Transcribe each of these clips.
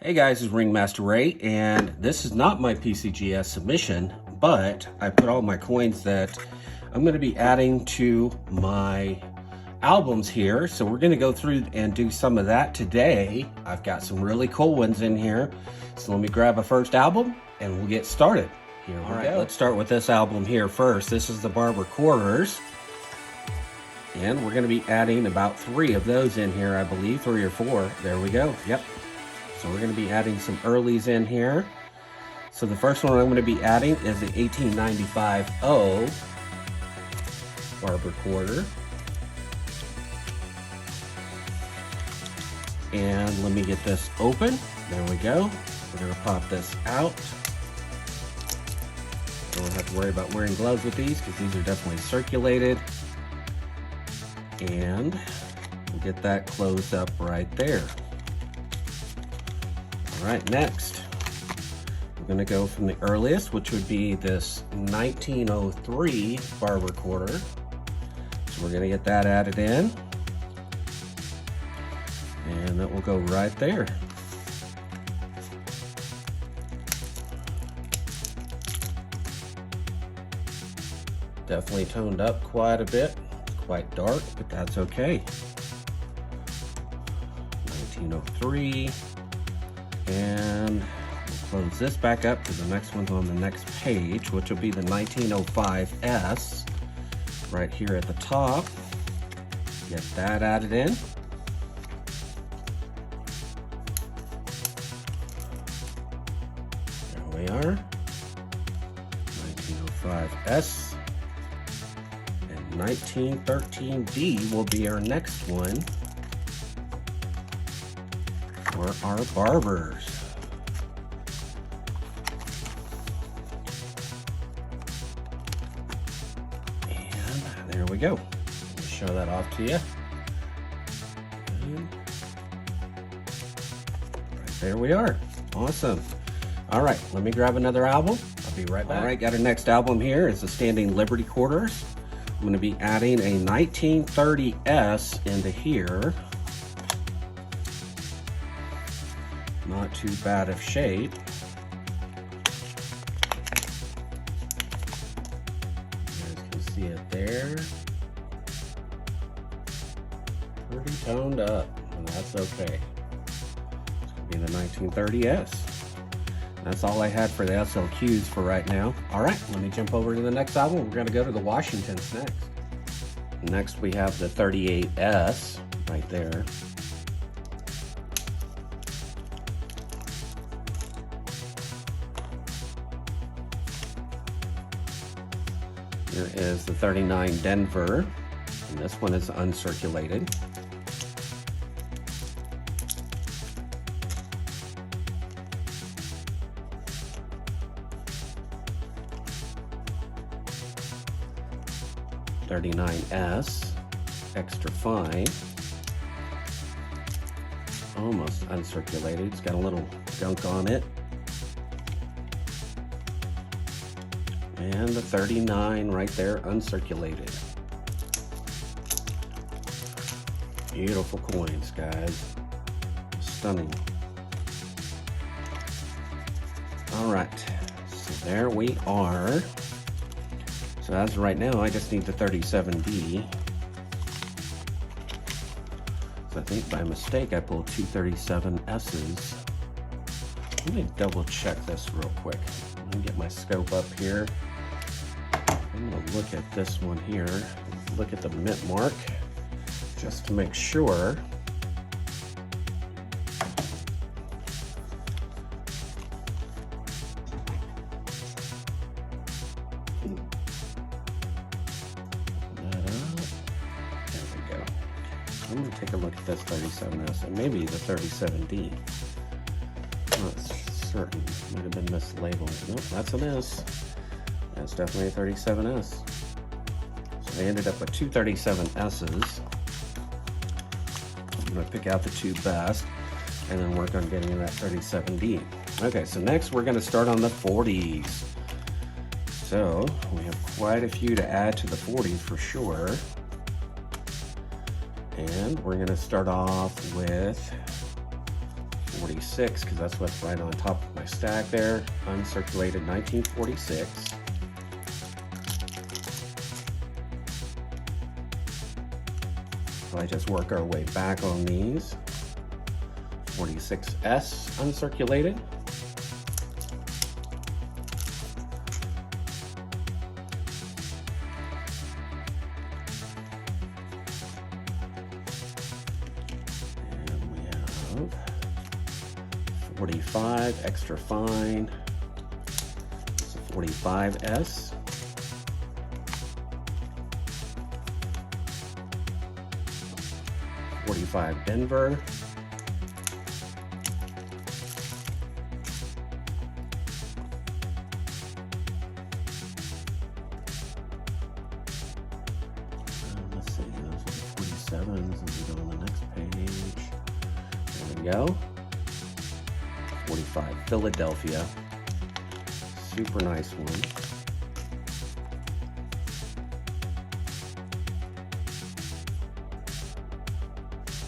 Hey guys, it's Ringmaster Ray, and this is not my PCGS submission, but I put all my coins that I'm going to be adding to my albums here. So we're going to go through and do some of that today. I've got some really cool ones in here. So let me grab a first album and we'll get started. Here we go. Let's start with this album here first. This is the Barber Quarters. And we're going to be adding about 3 of those in here, I believe, 3 or 4. There we go. Yep. So we're going to be adding some earlies in here. So the first one I'm going to be adding is the 1895 O Barber Quarter. And let me get this open. There we go. We're going to pop this out. Don't have to worry about wearing gloves with these because these are definitely circulated. And we'll get that closed up right there. All right, next, we're going to go from the earliest, which would be this 1903 Barber Quarter. So we're going to get that added in. And that will go right there. Definitely toned up quite a bit. Quite dark, but that's okay. 1903. And we'll close this back up because the next one's on the next page, which will be the 1905S right here at the top. Get that added in. There we are. 1905S. And 1913D will be our next one. For our barbers. And there we go. We'll show that off to you. And right there we are. Awesome. All right, let me grab another album. I'll be right back. All right, got our next album here. It's the Standing Liberty Quarters. I'm going to be adding a 1930S into here. Not too bad of shape. You guys can see it there. Pretty toned up, and that's okay. It's going to be the 1930S. That's all I had for the SLQs for right now. All right, let me jump over to the next album. We're going to go to the Washingtons next. Next, we have the 38S right there. Here is the 39 Denver, and this one is uncirculated. .39S, extra fine, almost uncirculated. It's got a little gunk on it. And the 39 right there, uncirculated. Beautiful coins, guys. Stunning. All right, so there we are. So as of right now, I just need the 37D. So I think by mistake, I pulled 2 37S's. Let me double check this real quick. Let me get my scope up here. I'm going to look at this one here, look at the mint mark, just to make sure. There we go. I'm going to take a look at this 37S and maybe the 37D. Not certain. Might have been mislabeled. Nope, that's an S. That's definitely a 37S. So they ended up with 2 37S's. I'm going to pick out the 2 best and then work on getting in that 37D. Okay, so next we're going to start on the 40s. So we have quite a few to add to the 40s for sure. And we're going to start off with 1946, because that's what's right on top of my stack there. Uncirculated 1946. So I just work our way back on these. 46S uncirculated. And we have 45 extra fine. It's a 45S. 45 Denver. Let's see, those are the 47s as we go on the next page. There we go. 45 Philadelphia. Super nice one.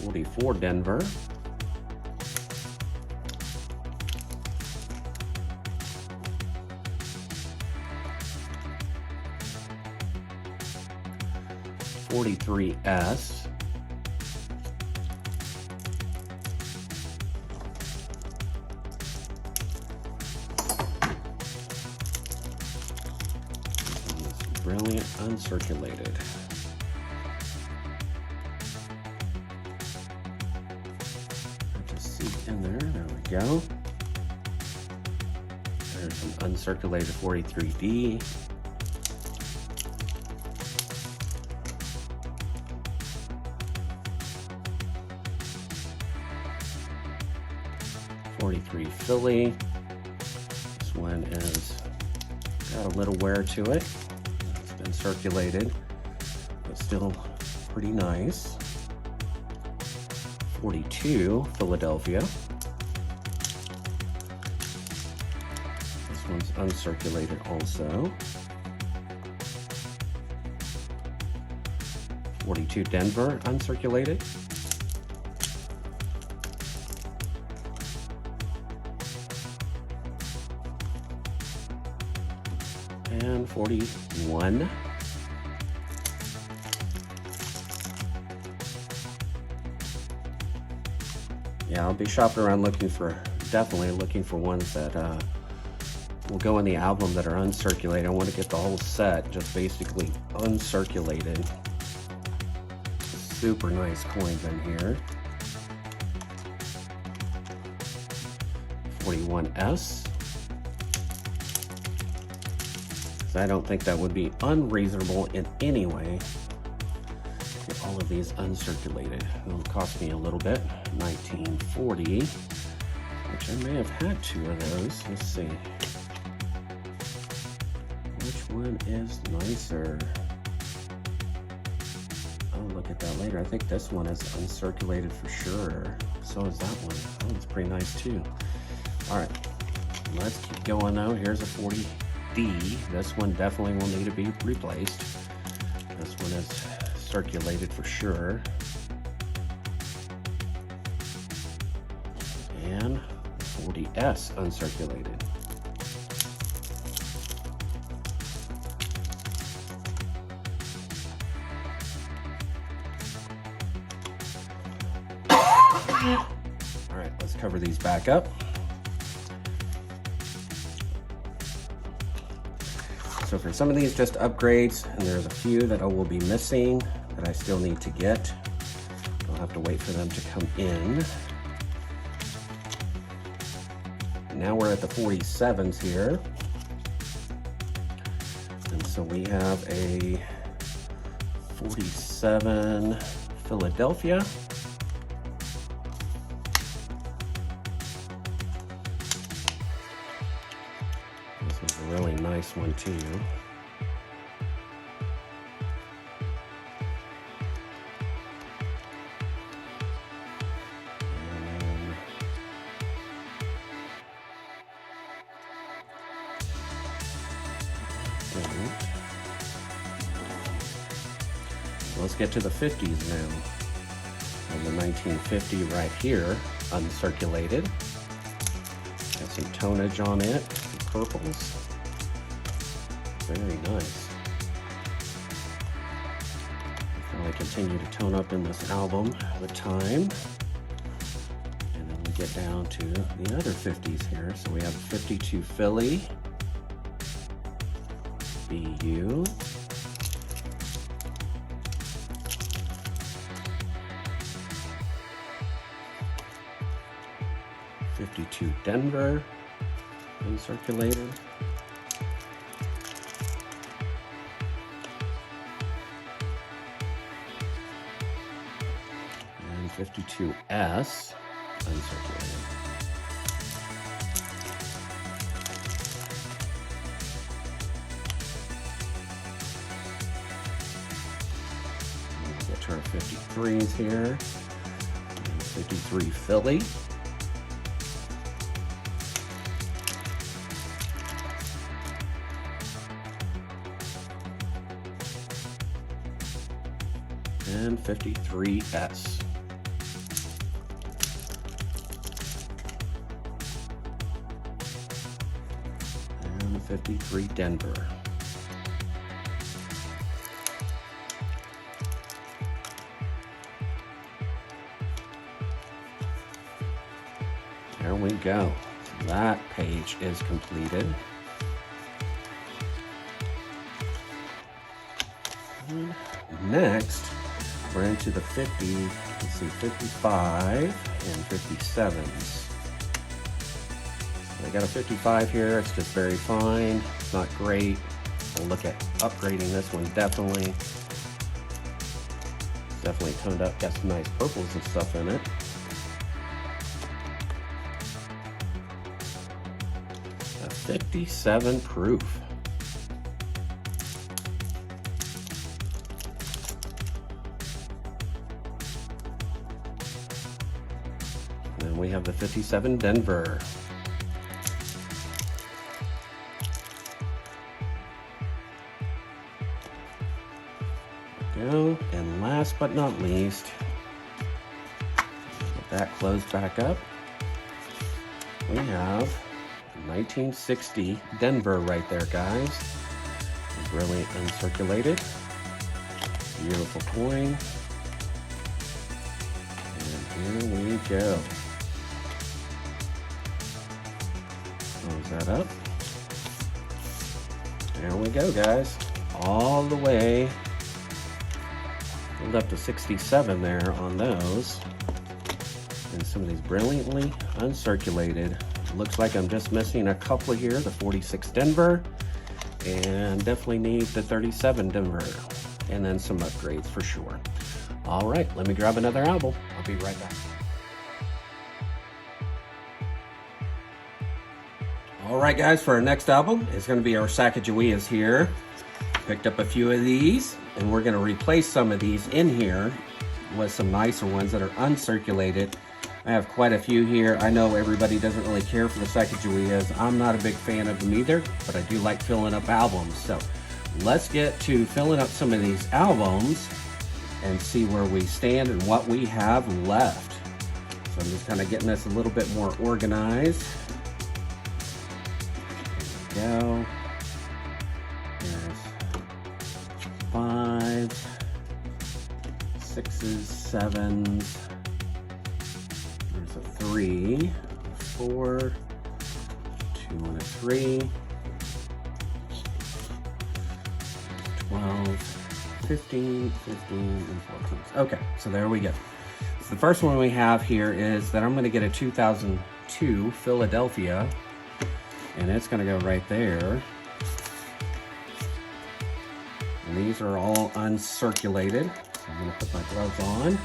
44 Denver. 43S. Brilliant uncirculated. Just see in there. There we go. There's an uncirculated 43D. .43 Philly. This one is got a little wear to it. It's been circulated, but still pretty nice. 42 Philadelphia. This one's uncirculated also. 42 Denver uncirculated. And 41. Yeah, I'll be shopping around definitely looking for ones that will go in the album that are uncirculated. I want to get the whole set just basically uncirculated. Super nice coins in here. 41S. I don't think that would be unreasonable in any way. Get all of these uncirculated. It'll cost me a little bit. 1940, which I may have had two of those. Let's see. Which one is nicer? I'll look at that later. I think this one is uncirculated for sure. So is that one. That one's pretty nice too. All right, let's keep going though. Here's a 40D. This one definitely will need to be replaced. This one is circulated for sure. And 40S uncirculated. All right, let's cover these back up. So for some of these, just upgrades, and there's a few that I will be missing that I still need to get. I'll have to wait for them to come in. Now we're at the 47s here. And so we have a 47 Philadelphia. This is a really nice one too. Let's get to the 50s now. And the 1950 right here, uncirculated. Got some tonage on it, some purples. Very nice. I'll continue to tone up in this album with time. And then we get down to the other 50s here. So we have a 52 Philly, BU. 52 Denver, uncirculated. And 52S, uncirculated. We'll get to our 53s here. And 53 Philly. And 53S. And 53 Denver. There we go. That page is completed. And next, we're into the 50, let's see, 55 and 57s. I got a 55 here, it's just very fine, it's not great. We'll look at upgrading this one, definitely. It's definitely toned up, got some nice purples and stuff in it. A 57 proof. And we have the 57 Denver. There we go. And last but not least, get that closed back up. We have 1960 Denver right there, guys. It's really uncirculated. Beautiful coin. And here we go. Close that up. There we go, guys. All the way. Pulled up to 67 there on those. And some of these brilliantly uncirculated. Looks like I'm just missing a couple here. The 46 Denver. And definitely need the 37 Denver. And then some upgrades for sure. All right, let me grab another album. I'll be right back. All right, guys, for our next album, it's going to be our Sacagaweas here. Picked up a few of these, and we're going to replace some of these in here with some nicer ones that are uncirculated. I have quite a few here. I know everybody doesn't really care for the Sacagaweas. I'm not a big fan of them either, but I do like filling up albums. So let's get to filling up some of these albums and see where we stand and what we have left. So I'm just kind of getting this a little bit more organized. There we go. There's 5s, 6s, 7s. There's a 3, a 4, 2 and a 3, 12, 15, 15, and 14. Okay, so there we go. So the first one we have here is that I'm going to get a 2002 Philadelphia, and it's going to go right there. And these are all uncirculated. So I'm going to put my gloves on.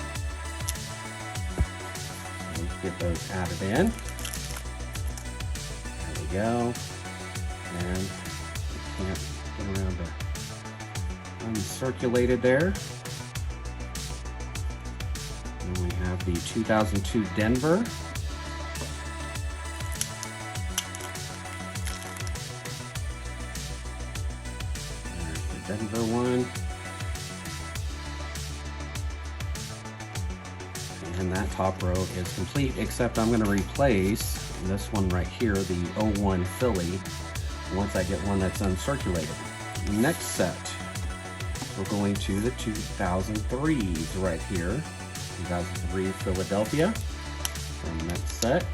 And get those added in. There we go. And we can't get around the uncirculated there. And we have the 2002 Denver. Denver one. And that top row is complete, except I'm going to replace this one right here, the 01 Philly, once I get one that's uncirculated. Next set, we're going to the 2003s right here. 2003 Philadelphia. From next set.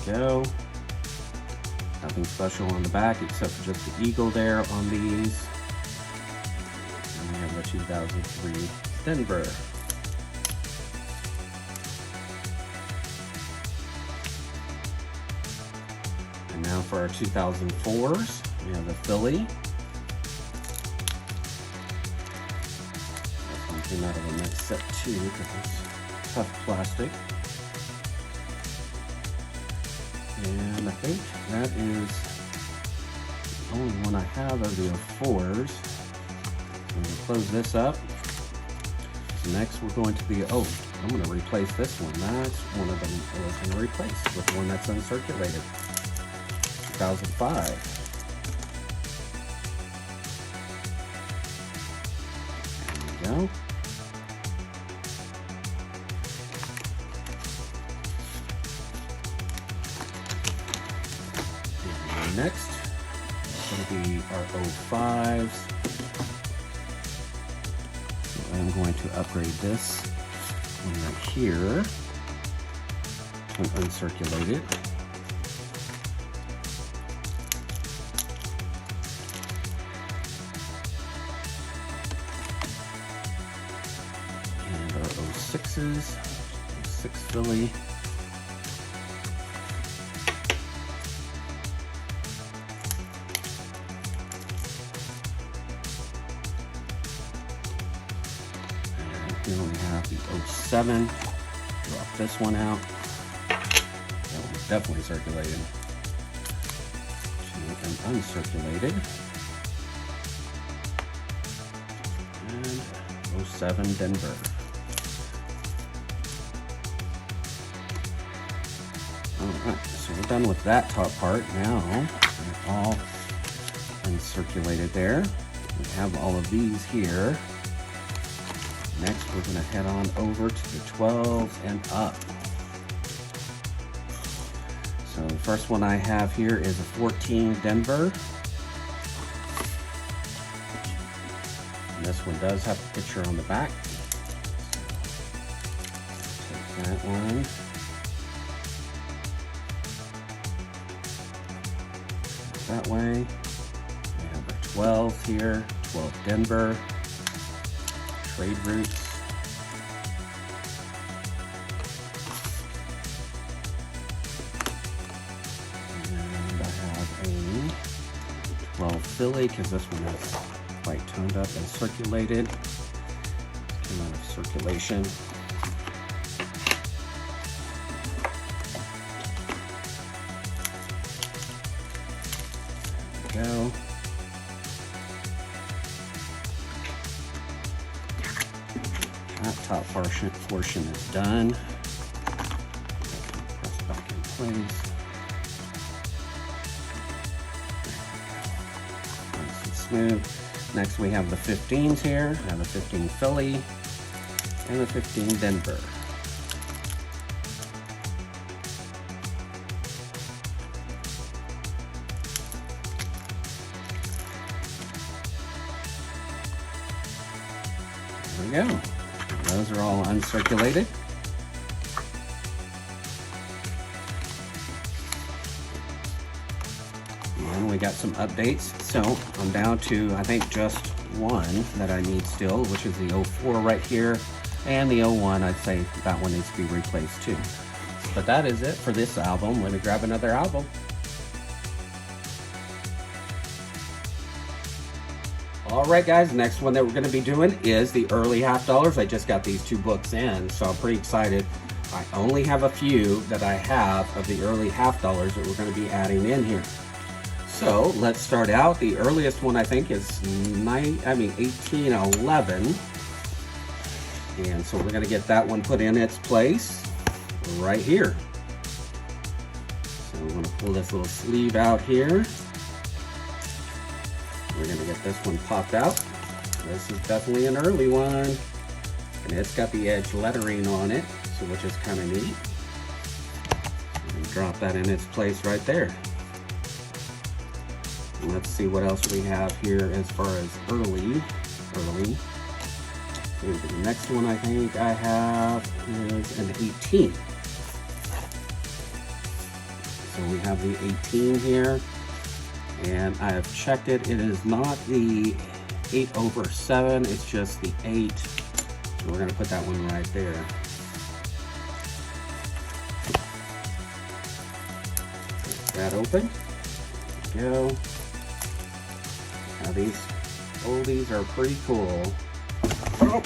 There we go. Nothing special on the back except for just the eagle there on these. And we have the 2003 Denver. And now for our 2004s, we have the Philly. This one came out of the next set too because it's tough plastic. And I think that is the only one I have of the 04s. I'm going to close this up. So next we're going to the, I'm going to replace this one. That's one of them I was going to replace with one that's uncirculated. 2005. There we go. Next, it's going to be our 05s. So I'm going to upgrade this one right here and uncirculate it. And our 06s, 06 Philly. Here we have the 07. Drop this one out. That one's definitely circulated. To an uncirculated. And 07 Denver. Alright, so we're done with that top part. Now, they're all uncirculated there. We have all of these here. Next, we're going to head on over to the 12s and up. So the first one I have here is a 14 Denver. And this one does have a picture on the back. Take that one. That way. We have our 12 here, 12 Denver. Trade routes. And I have a 12 Philly because this one is quite toned up and circulated. Came out of circulation. There we go. That top portion is done. Press back in place. Nice and smooth. Next we have the 15s here. I have the 15 Philly and the 15 Denver. There we go. Those are all uncirculated. And we got some updates. So I'm down to, I think, just one that I need still, which is the 04 right here. And the 01, I'd say that one needs to be replaced too. But that is it for this album. Let me grab another album. All right, guys, next one that we're going to be doing is the early half dollars. I just got these two books in, so I'm pretty excited. I only have a few that I have of the early half dollars that we're going to be adding in here. So let's start out. The earliest one I think is 1811. And so we're going to get that one put in its place right here. So we're going to pull this little sleeve out here. We're going to get this one popped out. This is definitely an early one. And it's got the edge lettering on it, so which is kind of neat. And drop that in its place right there. And let's see what else we have here as far as early. So the next one I think I have is an 18. So we have the 18 here, and I have checked it. It is not the 8/7, it's just the 8. So we're gonna put that one right there. Get that open. There we go. Now these oldies are pretty cool. Oh,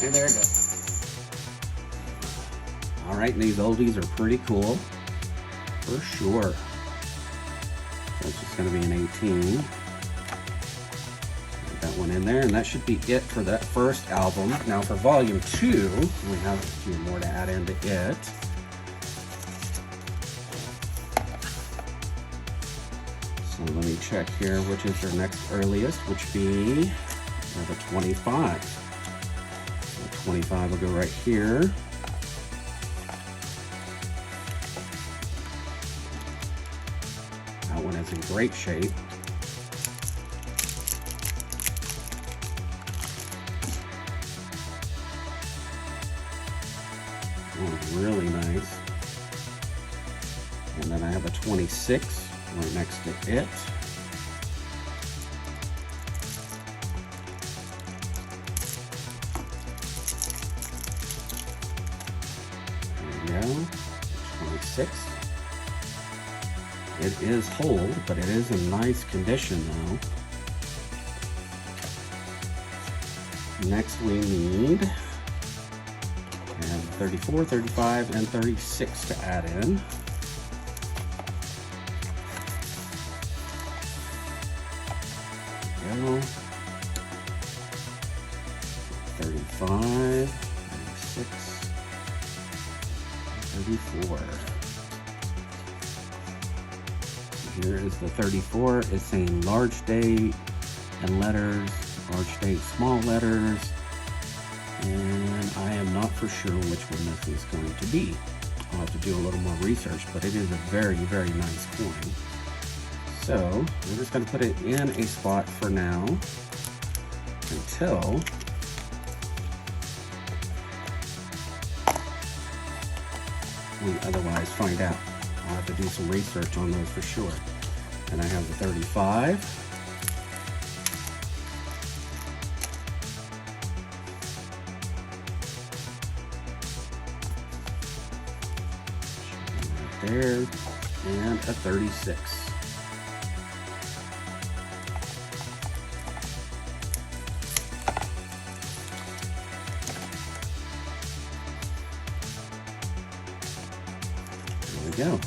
and there it goes. All right, and these oldies are pretty cool, for sure. So it's just gonna be an 18. Put that one in there, and that should be it for that first album. Now for volume 2, we have a few more to add into it. So let me check here, which is their next earliest, which be the 25. So 25 will go right here. That one is in great shape. Oh, really nice. And then I have a 26 right next to it. There we go. 26. It is whole, but it is in nice condition now. Next we need 34, 35, and 36 to add in. There we go. 35, 36, 34. Here is the 34. It's saying large date and letters, large date, small letters, and I am not for sure which one this is going to be. I'll have to do a little more research, but it is a very, very nice coin. So we're just going to put it in a spot for now until we otherwise find out. I'll have to do some research on those for sure. And I have the 35. Right there. And a 36. There we go.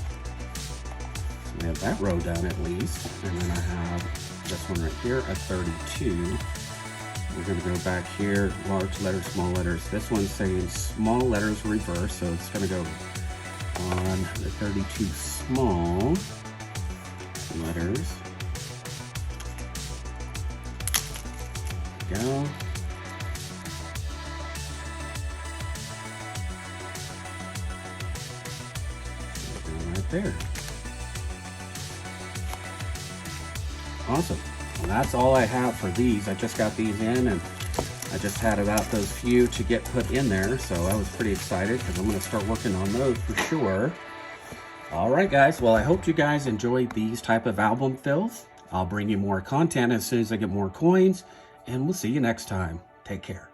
We have that row done at least, and then I have this one right here, a 32. We're going to go back here, large letters, small letters. This one's saying small letters reverse, so it's going to go on the 32 small letters. There we go. Right there. Awesome. Well, that's all I have for these. I just got these in, and I just had about those few to get put in there, so I was pretty excited because I'm going to start working on those for sure. All right, guys. Well, I hope you guys enjoyed these type of album fills. I'll bring you more content as soon as I get more coins, and we'll see you next time. Take care.